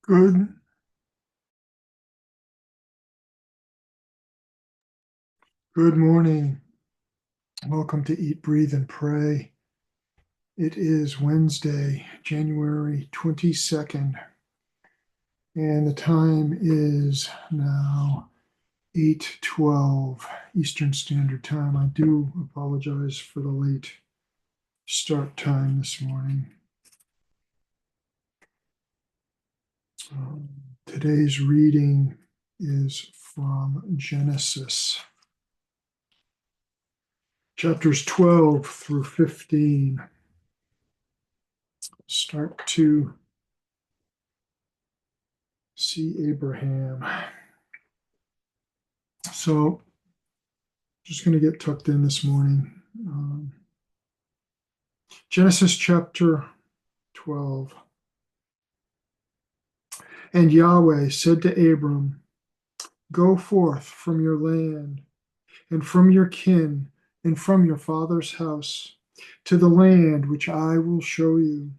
Good. Good morning. Welcome to Eat, Breathe, and Pray. It is Wednesday, January 22nd, and the time is now 8:12 Eastern Standard Time. I do apologize for the late start time this morning. Today's reading is from Genesis, chapters 12 through 15. Start to see Abraham. So, just going to get tucked in this morning. Genesis chapter 12. And Yahweh said to Abram, Go forth from your land and from your kin and from your father's house to the land which I will show you.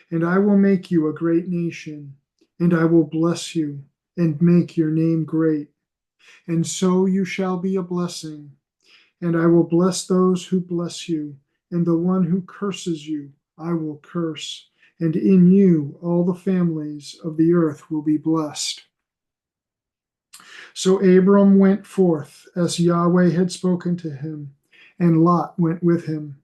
And I will make you a great nation, and I will bless you and make your name great. And so you shall be a blessing. And I will bless those who bless you, and the one who curses you I will curse. And in you all the families of the earth will be blessed. So Abram went forth as Yahweh had spoken to him, and Lot went with him.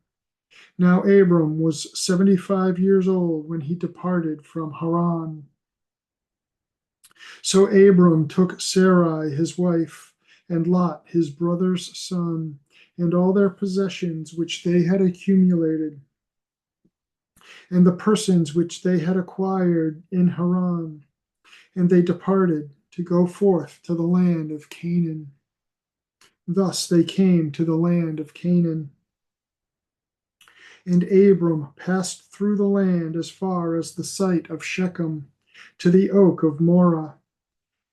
Now Abram was 75 years old when he departed from Haran. So Abram took Sarai his wife, and Lot his brother's son, and all their possessions which they had accumulated, and the persons which they had acquired in Haran, and they departed to go forth to the land of Canaan. Thus they came to the land of Canaan. And Abram passed through the land as far as the site of Shechem, to the oak of Moreh.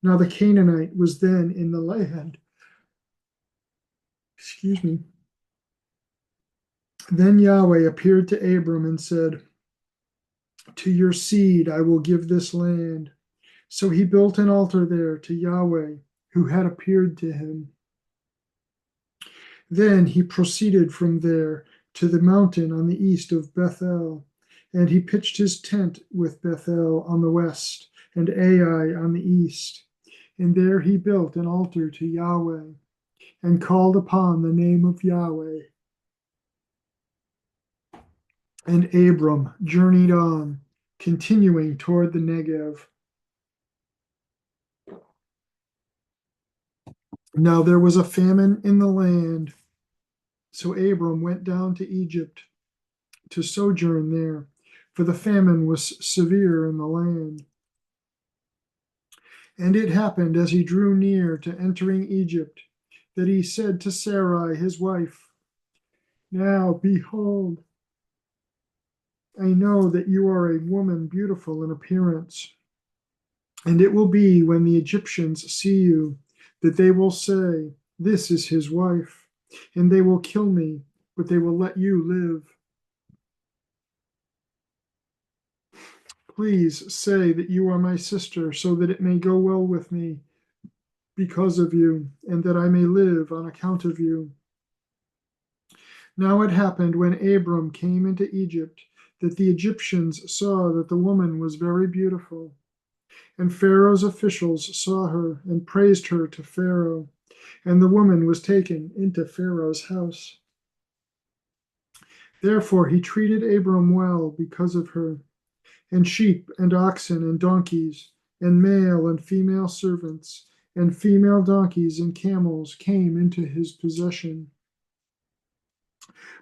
Now the Canaanite was then in the land. Excuse me. Then Yahweh appeared to Abram and said, To your seed I will give this land. So he built an altar there to Yahweh, who had appeared to him. Then he proceeded from there to the mountain on the east of Bethel, and he pitched his tent with Bethel on the west and Ai on the east. And there he built an altar to Yahweh and called upon the name of Yahweh. And Abram journeyed on, continuing toward the Negev. Now there was a famine in the land, so Abram went down to Egypt to sojourn there, for the famine was severe in the land. And it happened as he drew near to entering Egypt, that he said to Sarai his wife, Now behold, I know that you are a woman beautiful in appearance. And it will be when the Egyptians see you that they will say, This is his wife. And they will kill me, but they will let you live. Please say that you are my sister, so that it may go well with me because of you, and that I may live on account of you. Now it happened when Abram came into Egypt that the Egyptians saw that the woman was very beautiful. And Pharaoh's officials saw her and praised her to Pharaoh, and the woman was taken into Pharaoh's house. Therefore he treated Abram well because of her, and sheep and oxen and donkeys, and male and female servants, and female donkeys and camels came into his possession.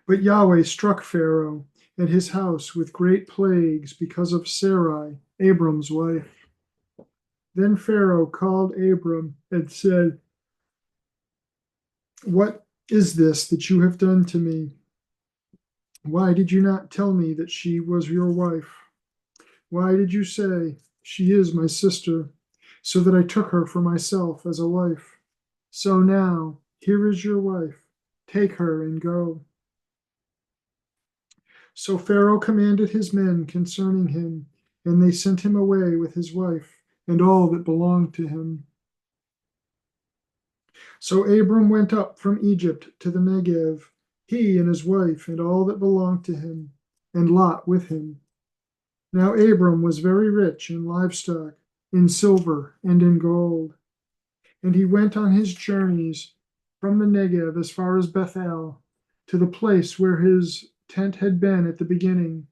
But Yahweh struck Pharaoh and his house with great plagues because of Sarai, Abram's wife. Then Pharaoh called Abram and said, What is this that you have done to me? Why did you not tell me that she was your wife? Why did you say, She is my sister, so that I took her for myself as a wife? So now, here is your wife. Take her and go. So Pharaoh commanded his men concerning him, and they sent him away with his wife, and all that belonged to him. So Abram went up from Egypt to the Negev, he and his wife, and all that belonged to him, and Lot with him. Now Abram was very rich in livestock, in silver, and in gold. And he went on his journeys from the Negev as far as Bethel, to the place where his tent had been at the beginning,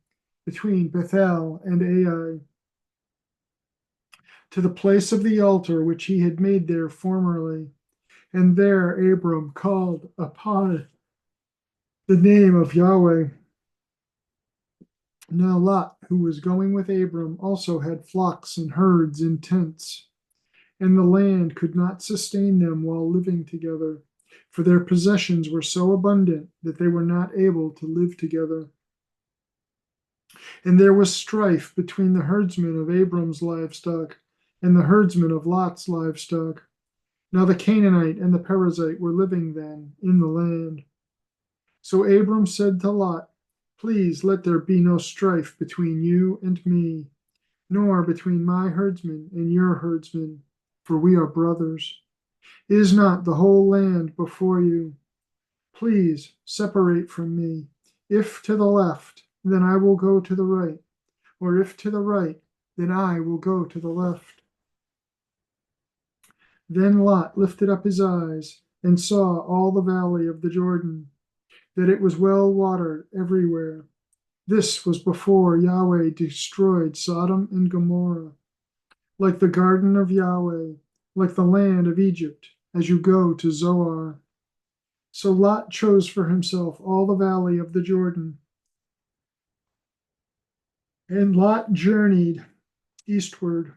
between Bethel and Ai, to the place of the altar which he had made there formerly. And there Abram called upon the name of Yahweh. Now Lot, who was going with Abram, also had flocks and herds and tents, and the land could not sustain them while living together, for their possessions were so abundant that they were not able to live together. And there was strife between the herdsmen of Abram's livestock and the herdsmen of Lot's livestock. Now the Canaanite and the Perizzite were living then in the land. So Abram said to Lot, Please let there be no strife between you and me, nor between my herdsmen and your herdsmen, for we are brothers. Is not the whole land before you? Please separate from me. If to the left, then I will go to the right, or if to the right, then I will go to the left. Then Lot lifted up his eyes and saw all the valley of the Jordan, that it was well watered everywhere. This was before Yahweh destroyed Sodom and Gomorrah, like the garden of Yahweh, like the land of Egypt, as you go to Zoar. So Lot chose for himself all the valley of the Jordan. And Lot journeyed eastward.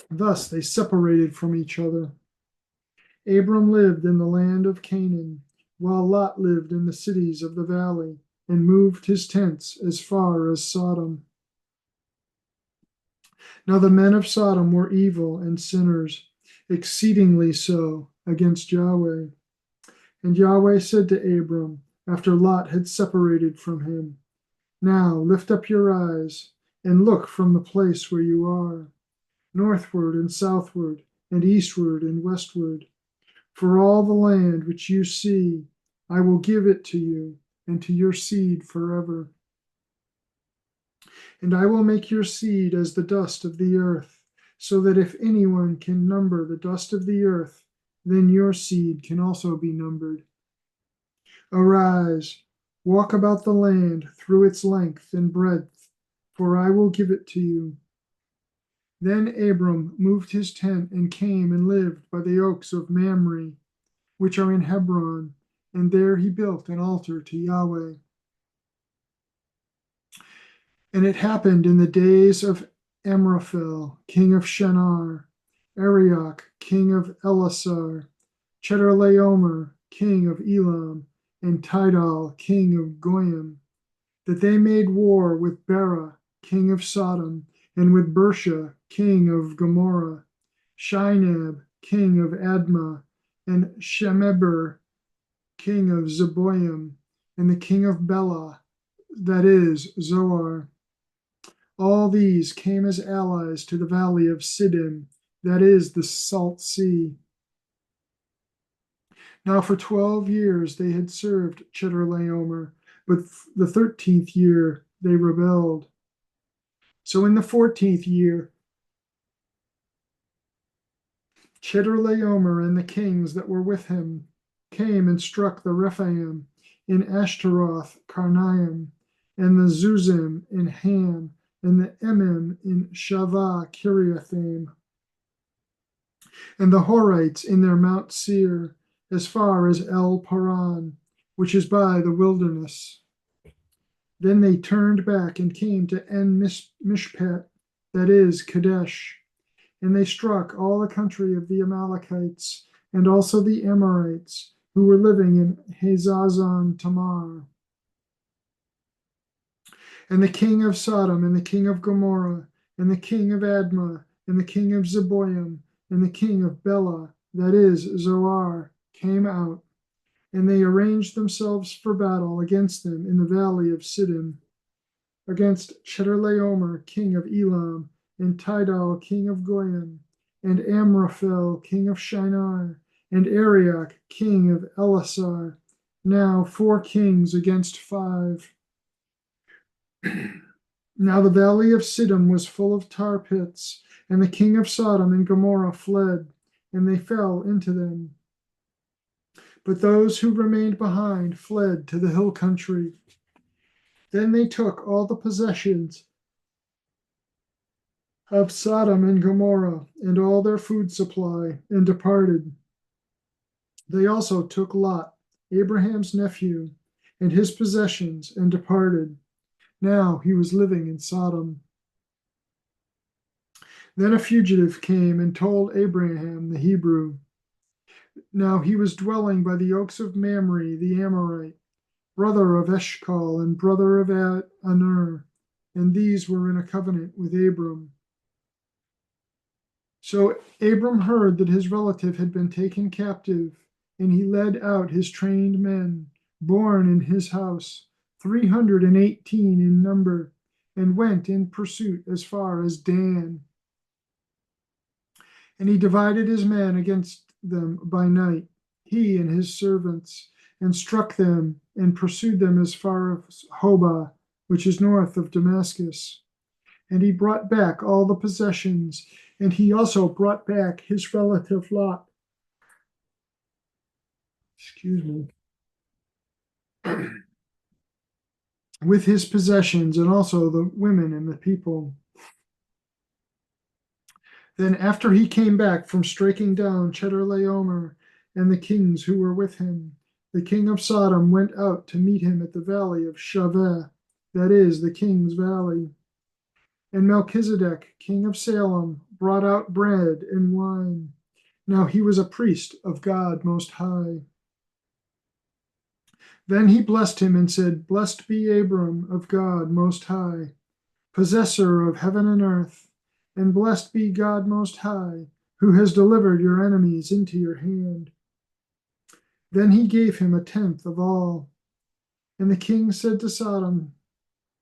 Thus they separated from each other. Abram lived in the land of Canaan, while Lot lived in the cities of the valley, and moved his tents as far as Sodom. Now the men of Sodom were evil and sinners, exceedingly so, against Yahweh. And Yahweh said to Abram, after Lot had separated from him, Now lift up your eyes, and look from the place where you are, northward and southward, and eastward and westward. For all the land which you see, I will give it to you, and to your seed forever. And I will make your seed as the dust of the earth, so that if anyone can number the dust of the earth, then your seed can also be numbered. Arise, walk about the land through its length and breadth, for I will give it to you. Then Abram moved his tent and came and lived by the oaks of Mamre, which are in Hebron, and there he built an altar to Yahweh. And it happened in the days of Amraphel, king of Shinar, Arioch, king of Elasar, Chedorlaomer, king of Elam, and Tidal, king of Goyim, that they made war with Bera, king of Sodom, and with Bersha, king of Gomorrah, Shinab, king of Admah, and Shemeber, king of Zeboim, and the king of Bela, that is, Zoar. All these came as allies to the valley of Siddim, that is, the Salt Sea. Now for 12 years they had served Chedorlaomer, but the 13th year they rebelled. So in the 14th year, Chedorlaomer and the kings that were with him came and struck the Rephaim in Ashtaroth Karnaim, and the Zuzim in Ham, and the Emim in Shavah Kiriathaim, and the Horites in their Mount Seir, as far as El Paran, which is by the wilderness. Then they turned back and came to En Mishpat, that is, Kadesh, and they struck all the country of the Amalekites, and also the Amorites, who were living in Hazazon Tamar. And the king of Sodom, and the king of Gomorrah, and the king of Admah, and the king of Zeboim, and the king of Bela, that is, Zoar, came out, and they arranged themselves for battle against them in the valley of Siddim, against Chedorlaomer, king of Elam, and Tidal, king of Goyim, and Amraphel, king of Shinar, and Arioch, king of Elasar. Now 4 kings against 5. Now the valley of Siddim was full of tar pits, and the king of Sodom and Gomorrah fled, and they fell into them. But those who remained behind fled to the hill country. Then they took all the possessions of Sodom and Gomorrah and all their food supply and departed. They also took Lot, Abraham's nephew, and his possessions and departed. Now he was living in Sodom. Then a fugitive came and told Abraham the Hebrew. Now he was dwelling by the oaks of Mamre the Amorite, brother of Eshcol and brother of Aner, and these were in a covenant with Abram. So Abram heard that his relative had been taken captive, and he led out his trained men, born in his house, 318 in number, and went in pursuit as far as Dan. And he divided his men against them by night, he and his servants, and struck them and pursued them as far as Hobah, which is north of Damascus. And he brought back all the possessions, and he also brought back his relative Lot. Excuse me. With his possessions, and also the women and the people. Then, after he came back from striking down Chedorlaomer and the kings who were with him, the king of Sodom went out to meet him at the valley of Shaveh, that is, the king's valley. And Melchizedek, king of Salem, brought out bread and wine. Now he was a priest of God Most High. Then he blessed him and said, Blessed be Abram of God Most High, possessor of heaven and earth, and blessed be God Most High, who has delivered your enemies into your hand. Then he gave him 1/10 of all. And the king said to Sodom,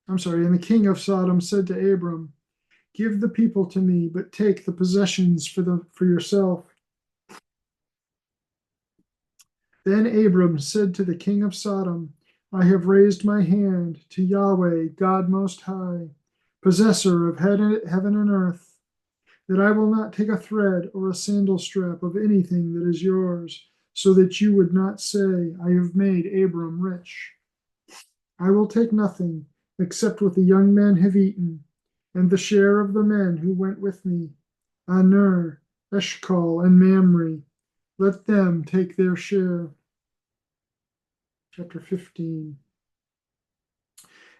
and the king of Sodom said to Abram, Give the people to me, but take the possessions for yourself. Then Abram said to the king of Sodom, I have raised my hand to Yahweh, God Most High, possessor of heaven and earth, that I will not take a thread or a sandal strap of anything that is yours, so that you would not say, I have made Abram rich. I will take nothing except what the young men have eaten, and the share of the men who went with me, Aner, Eshcol, and Mamre. Let them take their share. Chapter 15.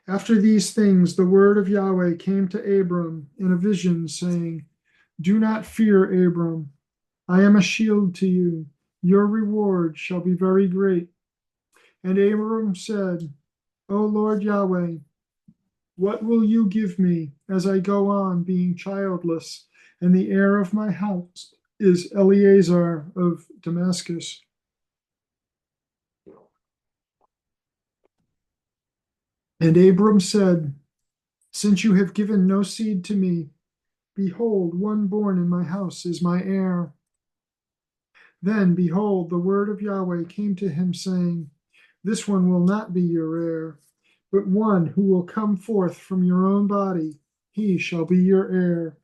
After these things, the word of Yahweh came to Abram in a vision, saying, Do not fear, Abram. I am a shield to you. Your reward shall be very great. And Abram said, O Lord Yahweh, what will you give me as I go on being childless, and the heir of my house is Eleazar of Damascus? And Abram said, Since you have given no seed to me, behold, one born in my house is my heir. Then, behold, the word of Yahweh came to him, saying, This one will not be your heir, but one who will come forth from your own body, he shall be your heir.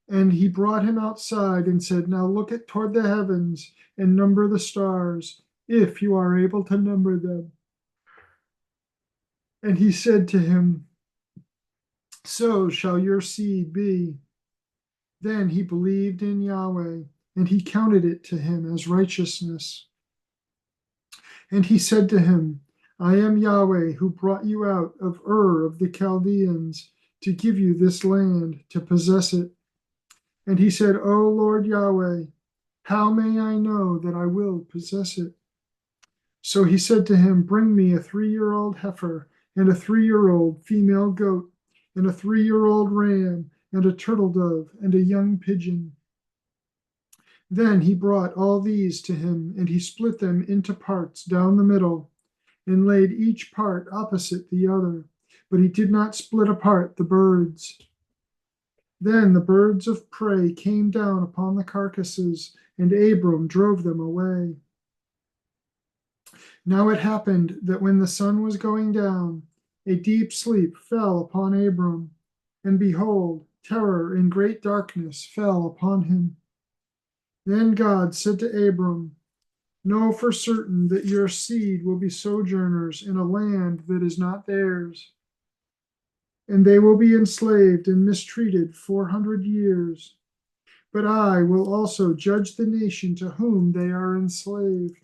And he brought him outside and said, Now look at toward the heavens and number the stars, if you are able to number them. And he said to him, So shall your seed be. Then he believed in Yahweh, and he counted it to him as righteousness. And he said to him, I am Yahweh who brought you out of Ur of the Chaldeans to give you this land to possess it. And he said, O Lord Yahweh, how may I know that I will possess it? So he said to him, Bring me a 3-year-old heifer and a 3-year-old female goat and a 3-year-old ram and a turtle dove and a young pigeon. Then he brought all these to him, and he split them into parts down the middle, and laid each part opposite the other. but he did not split apart the birds. Then the birds of prey came down upon the carcasses, and Abram drove them away. Now it happened that when the sun was going down, a deep sleep fell upon Abram, and behold, terror and great darkness fell upon him. Then God said to Abram, know for certain that your seed will be sojourners in a land that is not theirs, and they will be enslaved and mistreated 400 years. But I will also judge the nation to whom they are enslaved,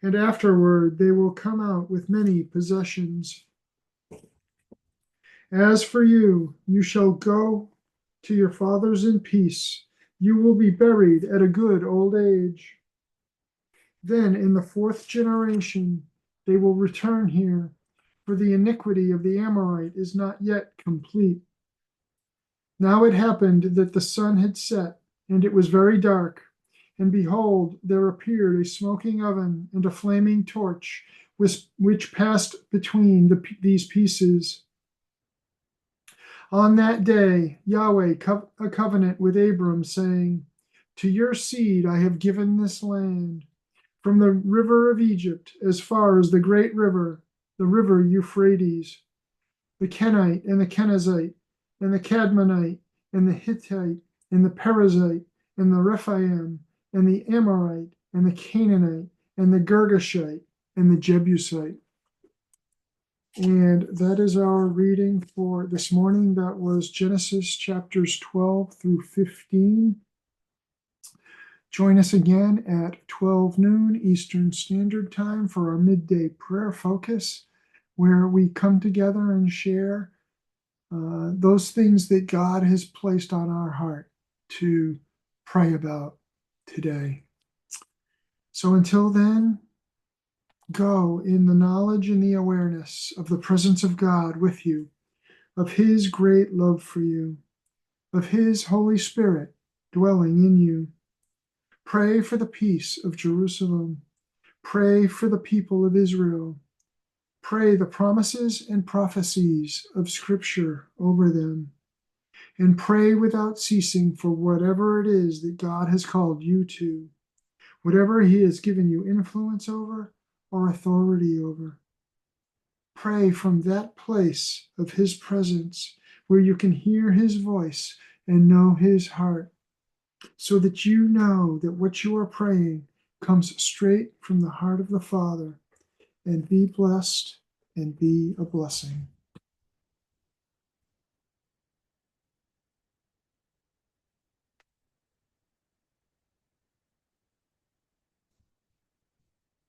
and afterward they will come out with many possessions. As for you, you shall go to your fathers in peace. You will be buried at a good old age. Then in the fourth generation they will return here, for the iniquity of the Amorite is not yet complete. Now it happened that the sun had set, and it was very dark. And behold, there appeared a smoking oven and a flaming torch, which passed between these pieces. On that day, Yahweh a covenant with Abram, saying, to your seed I have given this land, from the river of Egypt as far as the great river, the river Euphrates, the Kenite and the Kenizzite, and the Cadmonite, and the Hittite, and the Perizzite, and the Rephaim, and the Amorite, and the Canaanite, and the Girgashite, and the Jebusite. And that is our reading for this morning. That was Genesis chapters 12 through 15. Join us again at 12 noon Eastern Standard Time for our midday prayer focus, where we come together and share those things that God has placed on our heart to pray about today. So until then, go in the knowledge and the awareness of the presence of God with you, of his great love for you, of his Holy Spirit dwelling in you. Pray for the peace of Jerusalem. Pray for the people of Israel. Pray the promises and prophecies of Scripture over them. And pray without ceasing for whatever it is that God has called you to, whatever he has given you influence over or authority over. Pray from that place of his presence where you can hear his voice and know his heart, so that you know that what you are praying comes straight from the heart of the Father. And be blessed and be a blessing.